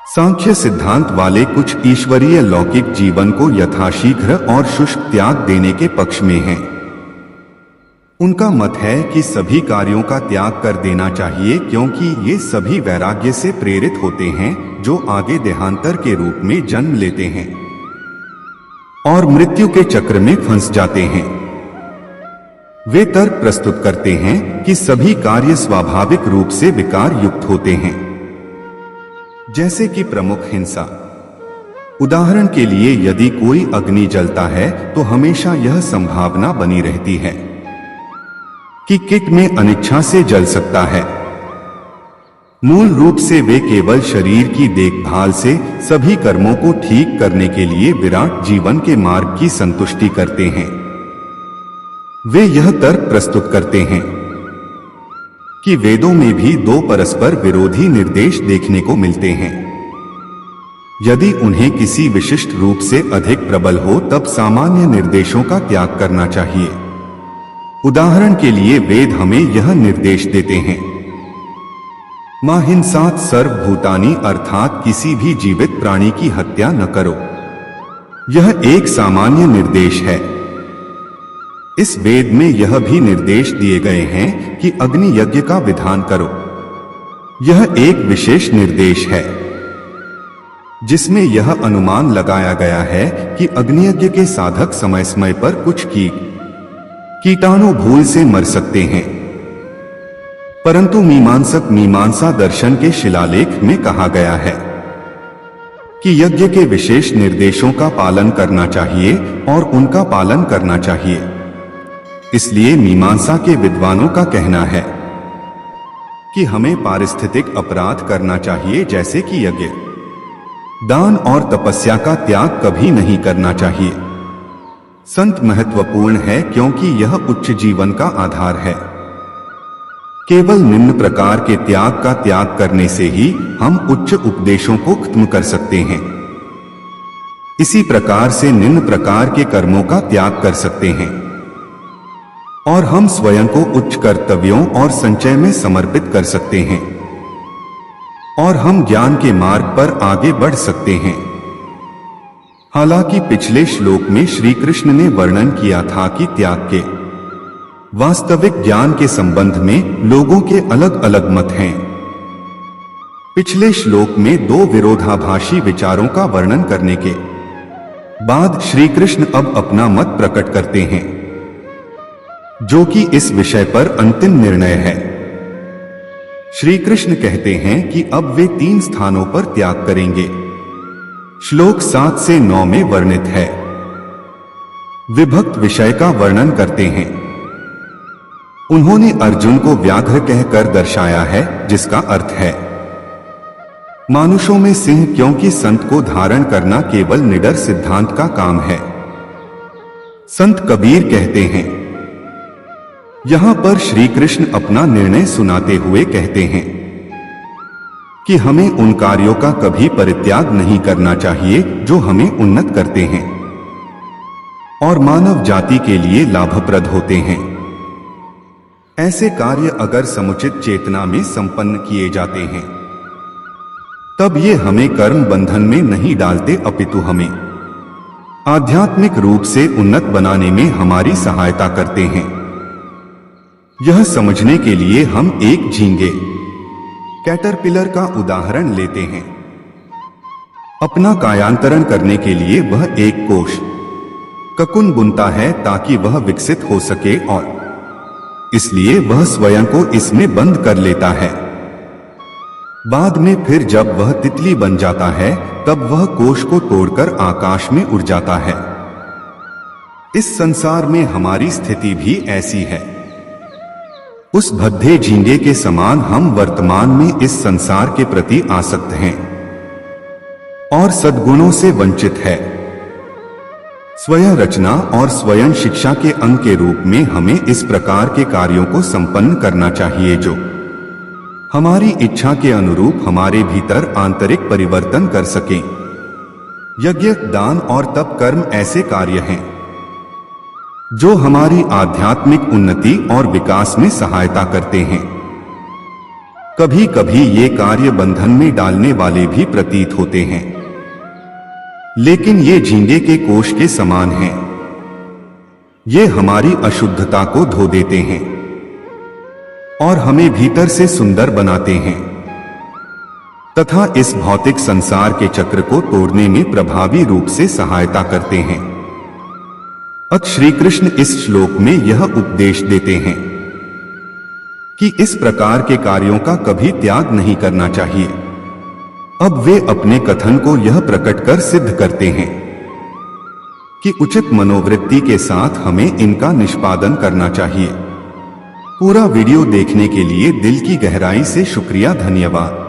सांख्य सिद्धांत वाले कुछ ईश्वरीय लौकिक जीवन को यथाशीघ्र और शुष्क त्याग देने के पक्ष में हैं। उनका मत है कि सभी कार्यों का त्याग कर देना चाहिए क्योंकि ये सभी वैराग्य से प्रेरित होते हैं जो आगे देहांतर के रूप में जन्म लेते हैं और मृत्यु के चक्र में फंस जाते हैं। वे तर्क प्रस्तुत करते हैं कि सभी कार्य स्वाभाविक रूप से विकार युक्त होते हैं, जैसे कि प्रमुख हिंसा। उदाहरण के लिए यदि कोई अग्नि जलता है तो हमेशा यह संभावना बनी रहती है कि कीट में अनिच्छा से जल सकता है। मूल रूप से वे केवल शरीर की देखभाल से सभी कर्मों को ठीक करने के लिए विराट जीवन के मार्ग की संतुष्टि करते हैं। वे यह तर्क प्रस्तुत करते हैं कि वेदों में भी दो परस्पर विरोधी निर्देश देखने को मिलते हैं। यदि उन्हें किसी विशिष्ट रूप से अधिक प्रबल हो तब सामान्य निर्देशों का त्याग करना चाहिए। उदाहरण के लिए वेद हमें यह निर्देश देते हैं, मा हिंसात सर्वभूतानि, अर्थात किसी भी जीवित प्राणी की हत्या न करो। यह एक सामान्य निर्देश है। इस वेद में यह भी निर्देश दिए गए हैं कि अग्नि यज्ञ का विधान करो। यह एक विशेष निर्देश है जिसमें यह अनुमान लगाया गया है कि अग्नियज्ञ के साधक समय समय पर कुछ कीटाणु भूल से मर सकते हैं, परंतु मीमांसक मीमांसा दर्शन के शिलालेख में कहा गया है कि यज्ञ के विशेष निर्देशों का पालन करना चाहिए और उनका पालन करना चाहिए। इसलिए मीमांसा के विद्वानों का कहना है कि हमें पारिस्थितिक अपराध करना चाहिए, जैसे कि यज्ञ, दान और तपस्या का त्याग कभी नहीं करना चाहिए। संत महत्वपूर्ण है क्योंकि यह उच्च जीवन का आधार है। केवल निम्न प्रकार के त्याग का त्याग करने से ही हम उच्च उपदेशों को खत्म कर सकते हैं। इसी प्रकार से निम्न प्रकार के कर्मों का त्याग कर सकते हैं और हम स्वयं को उच्च कर्तव्यों और संचय में समर्पित कर सकते हैं और हम ज्ञान के मार्ग पर आगे बढ़ सकते हैं। हालांकि पिछले श्लोक में श्री कृष्ण ने वर्णन किया था कि त्याग के वास्तविक ज्ञान के संबंध में लोगों के अलग अलग मत हैं। पिछले श्लोक में दो विरोधाभासी विचारों का वर्णन करने के बाद श्री कृष्ण अब अपना मत प्रकट करते हैं, जो कि इस विषय पर अंतिम निर्णय है। श्री कृष्ण कहते हैं कि अब वे 3 स्थानों पर त्याग करेंगे। श्लोक 7 से 9 में वर्णित है। विभक्त विषय का वर्णन करते हैं। उन्होंने अर्जुन को व्याघ्र कहकर दर्शाया है, जिसका अर्थ है मानुषों में सिंह, क्योंकि संत को धारण करना केवल निडर सिद्धांत का काम है। संत कबीर कहते हैं, यहां पर श्री कृष्ण अपना निर्णय सुनाते हुए कहते हैं कि हमें उन कार्यों का कभी परित्याग नहीं करना चाहिए जो हमें उन्नत करते हैं और मानव जाति के लिए लाभप्रद होते हैं। ऐसे कार्य अगर समुचित चेतना में संपन्न किए जाते हैं तब ये हमें कर्म बंधन में नहीं डालते, अपितु हमें आध्यात्मिक रूप से उन्नत बनाने में हमारी सहायता करते हैं। यह समझने के लिए हम एक झींगे कैटरपिलर का उदाहरण लेते हैं। अपना कायांतरण करने के लिए वह एक कोश ककुन बुनता है ताकि वह विकसित हो सके और इसलिए वह स्वयं को इसमें बंद कर लेता है। बाद में फिर जब वह तितली बन जाता है तब वह कोश को तोड़कर आकाश में उड़ जाता है। इस संसार में हमारी स्थिति भी ऐसी है। उस भद्दे झींगे के समान हम वर्तमान में इस संसार के प्रति आसक्त हैं और सद्गुणों से वंचित है। स्वयं रचना और स्वयं शिक्षा के अंग के रूप में हमें इस प्रकार के कार्यों को संपन्न करना चाहिए जो हमारी इच्छा के अनुरूप हमारे भीतर आंतरिक परिवर्तन कर सकें। यज्ञ, दान और तप कर्म ऐसे कार्य हैं जो हमारी आध्यात्मिक उन्नति और विकास में सहायता करते हैं। कभी कभी ये कार्य बंधन में डालने वाले भी प्रतीत होते हैं, लेकिन ये झींगे के कोश के समान हैं। ये हमारी अशुद्धता को धो देते हैं और हमें भीतर से सुंदर बनाते हैं तथा इस भौतिक संसार के चक्र को तोड़ने में प्रभावी रूप से सहायता करते हैं। अत श्री कृष्ण इस श्लोक में यह उपदेश देते हैं कि इस प्रकार के कार्यों का कभी त्याग नहीं करना चाहिए। अब वे अपने कथन को यह प्रकट कर सिद्ध करते हैं कि उचित मनोवृत्ति के साथ हमें इनका निष्पादन करना चाहिए। पूरा वीडियो देखने के लिए दिल की गहराई से शुक्रिया, धन्यवाद।